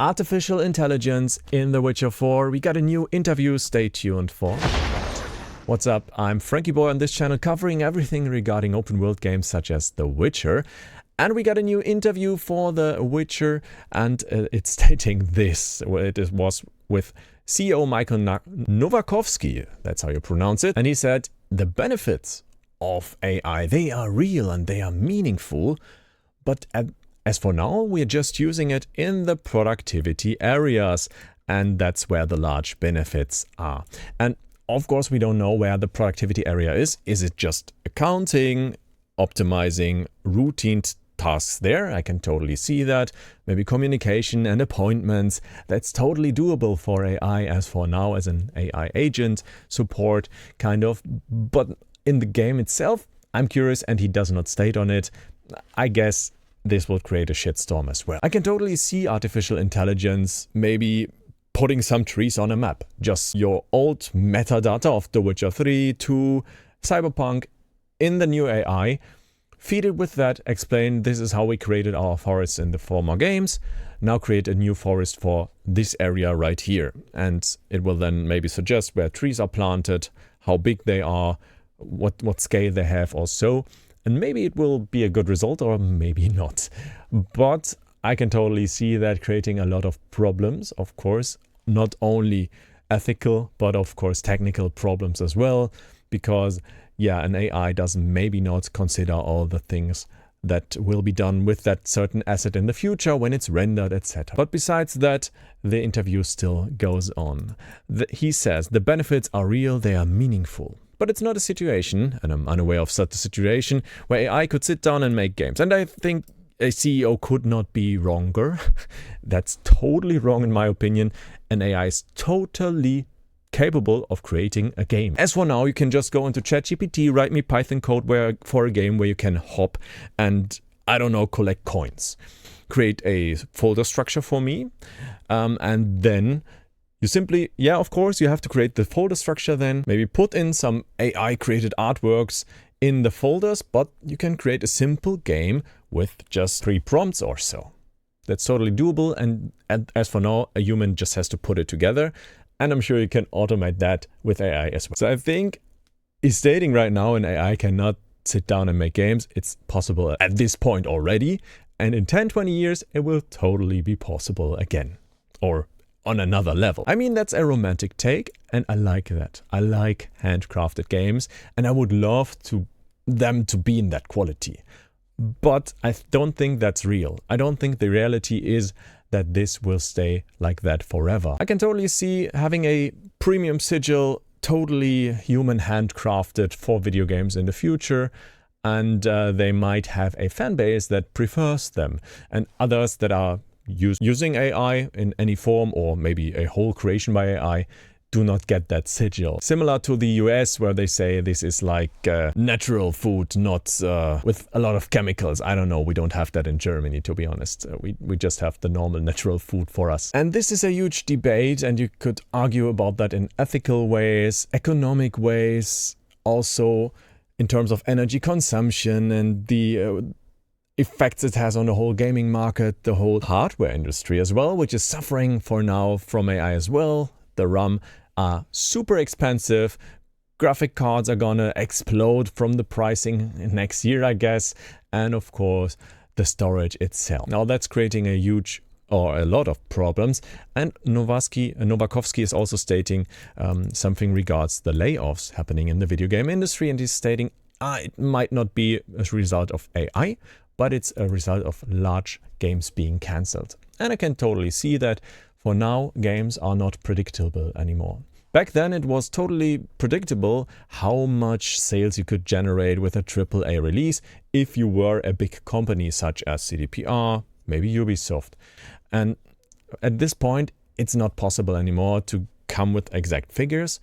Artificial intelligence in The Witcher 4. We got a new interview, stay tuned for. What's up, I'm Franky Boy on this channel covering everything regarding open world games such as The Witcher. And we got a new interview for The Witcher and it's stating this. Well, it was with CEO Michael Novakovsky, that's how you pronounce it. And he said, the benefits of AI, they are real and they are meaningful, but as for now, we're just using it in the productivity areas, and that's where the large benefits are. And of course, we don't know where the productivity area is. Is it just accounting, optimizing routine tasks there? I can totally see that. Maybe communication and appointments. That's totally doable for AI as for now, as an AI agent support kind of. But in the game itself, I'm curious, and he does not state on it. I guess this will create a shitstorm as well. I can totally see artificial intelligence maybe putting some trees on a map. Just your old metadata of The Witcher 3, 2, Cyberpunk in the new AI. Feed it with that, explain this is how we created our forests in the former games. Now create a new forest for this area right here. And it will then maybe suggest where trees are planted, how big they are, what scale they have or so. And maybe it will be a good result or maybe not. But I can totally see that creating a lot of problems, of course, not only ethical, but of course technical problems as well. Because, yeah, an AI does maybe not consider all the things that will be done with that certain asset in the future when it's rendered, etc. But besides that, the interview still goes on. He says, the benefits are real, they are meaningful. But it's not a situation, and I'm unaware of such a situation, where AI could sit down and make games. And I think a CEO could not be wronger. That's totally wrong in my opinion. An AI is totally capable of creating a game. As for now, you can just go into ChatGPT, write me Python code for a game where you can hop and, I don't know, collect coins. Create a folder structure for me, and then you simply, yeah, of course, you have to create the folder structure then. Maybe put in some AI-created artworks in the folders, but you can create a simple game with just 3 prompts or so. That's totally doable, and as for now, a human just has to put it together, and I'm sure you can automate that with AI as well. So I think he's stating right now an AI cannot sit down and make games. It's possible at this point already, and in 10-20 years, it will totally be possible again. Or on another level. I mean, that's a romantic take, and I like that. I like handcrafted games, and I would love them to be in that quality. But I don't think that's real. I don't think the reality is that this will stay like that forever. I can totally see having a premium sigil, totally human handcrafted for video games in the future, and they might have a fan base that prefers them, and others that are using AI in any form, or maybe a whole creation by AI, do not get that sigil. Similar to the US, where they say this is like natural food, not with a lot of chemicals. I don't know, we don't have that in Germany, to be honest. We just have the normal natural food for us. And this is a huge debate, and you could argue about that in ethical ways, economic ways, also in terms of energy consumption and the effects it has on the whole gaming market, the whole hardware industry as well, which is suffering for now from AI as well. The RAM are super expensive. Graphic cards are gonna explode from the pricing next year, I guess. And of course, the storage itself. Now that's creating a huge or a lot of problems. And Novakovsky is also stating something regards the layoffs happening in the video game industry. And he's stating, it might not be a result of AI, but it's a result of large games being cancelled. And I can totally see that. For now, games are not predictable anymore. Back then, it was totally predictable how much sales you could generate with a AAA release if you were a big company such as CDPR, maybe Ubisoft. And at this point, it's not possible anymore to come with exact figures.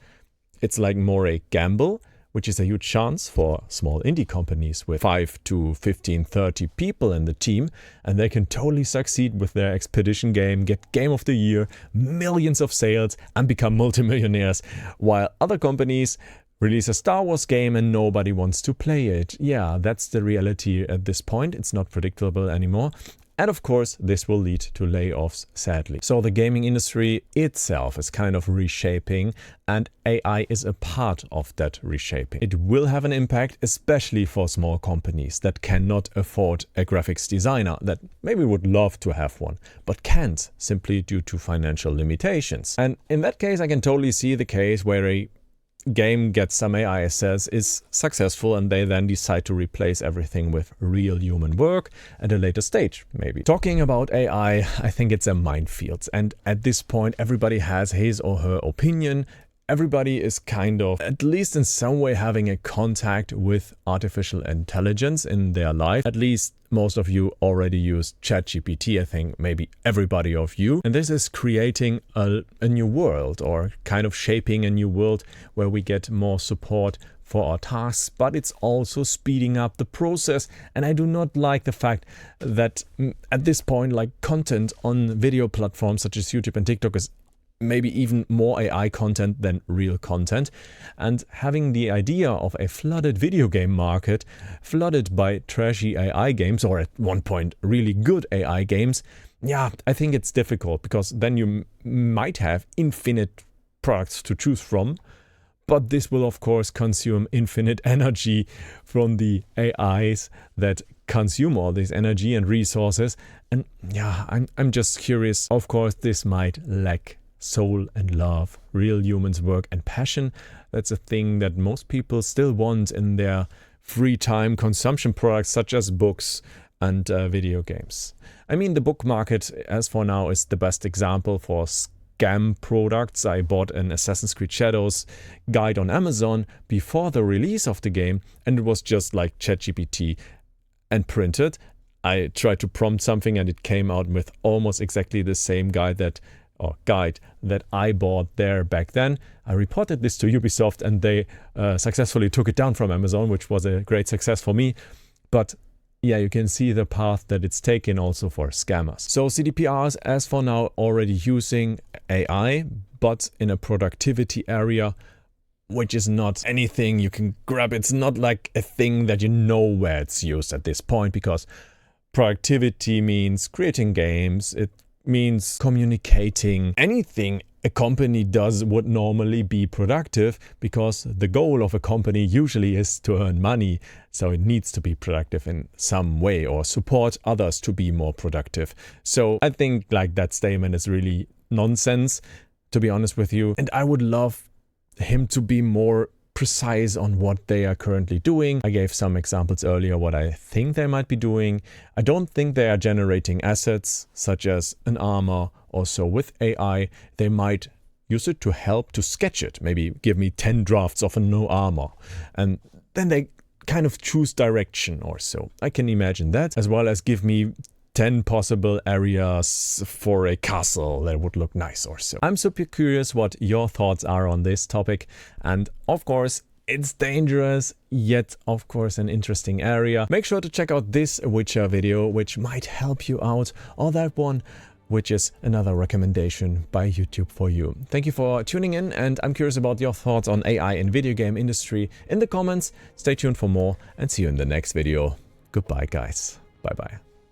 It's like more a gamble, which is a huge chance for small indie companies with 5 to 15, 30 people in the team, and they can totally succeed with their expedition game, get Game of the Year, millions of sales, and become multimillionaires, while other companies release a Star Wars game and nobody wants to play it. Yeah, that's the reality at this point. It's not predictable anymore. And of course, this will lead to layoffs, sadly. So the gaming industry itself is kind of reshaping, and AI is a part of that reshaping. It will have an impact, especially for small companies that cannot afford a graphics designer, that maybe would love to have one, but can't simply due to financial limitations. And in that case, I can totally see the case where a game gets some AI assets, is successful, and they then decide to replace everything with real human work at a later stage, maybe. Talking about AI, I think it's a minefield, and at this point everybody has his or her opinion. Everybody is kind of, at least in some way, having a contact with artificial intelligence in their life. At least most of you already use ChatGPT, I think maybe everybody of you. And this is creating a new world, or kind of shaping a new world where we get more support for our tasks, but it's also speeding up the process. And I do not like the fact that at this point, like, content on video platforms such as YouTube and TikTok is maybe even more AI content than real content. And having the idea of a flooded video game market, flooded by trashy AI games, or at one point really good AI games, yeah, I think it's difficult, because then you might have infinite products to choose from, but this will of course consume infinite energy from the AIs that consume all this energy and resources. And yeah, I'm just curious. Of course, this might lack soul and love, real humans' work and passion. That's a thing that most people still want in their free time consumption products such as books and video games. I mean, the book market, as for now, is the best example for scam products. I bought an Assassin's Creed Shadows guide on Amazon before the release of the game, and it was just like ChatGPT and printed. I tried to prompt something and it came out with almost exactly the same guide that I bought there back then. I reported this to Ubisoft and they successfully took it down from Amazon, which was a great success for me. But yeah, you can see the path that it's taken also for scammers. So CDPRs, as for now, already using AI, but in a productivity area, which is not anything you can grab. It's not like a thing that you know where it's used at this point, because productivity means creating games. It means communicating. Anything a company does would normally be productive, because the goal of a company usually is to earn money. So it needs to be productive in some way, or support others to be more productive. So I think like that statement is really nonsense, to be honest with you. And I would love him to be more precise on what they are currently doing. I gave some examples earlier what I think they might be doing. I don't think they are generating assets such as an armor or so with AI. They might use it to help to sketch it. Maybe give me 10 drafts of a no armor, and then they kind of choose direction or so. I can imagine that, as well as give me 10 possible areas for a castle that would look nice or so. I'm super curious what your thoughts are on this topic. And of course, it's dangerous, yet of course an interesting area. Make sure to check out this Witcher video, which might help you out, or that one, which is another recommendation by YouTube for you. Thank you for tuning in, and I'm curious about your thoughts on AI in video game industry in the comments. Stay tuned for more, and see you in the next video. Goodbye, guys. Bye-bye.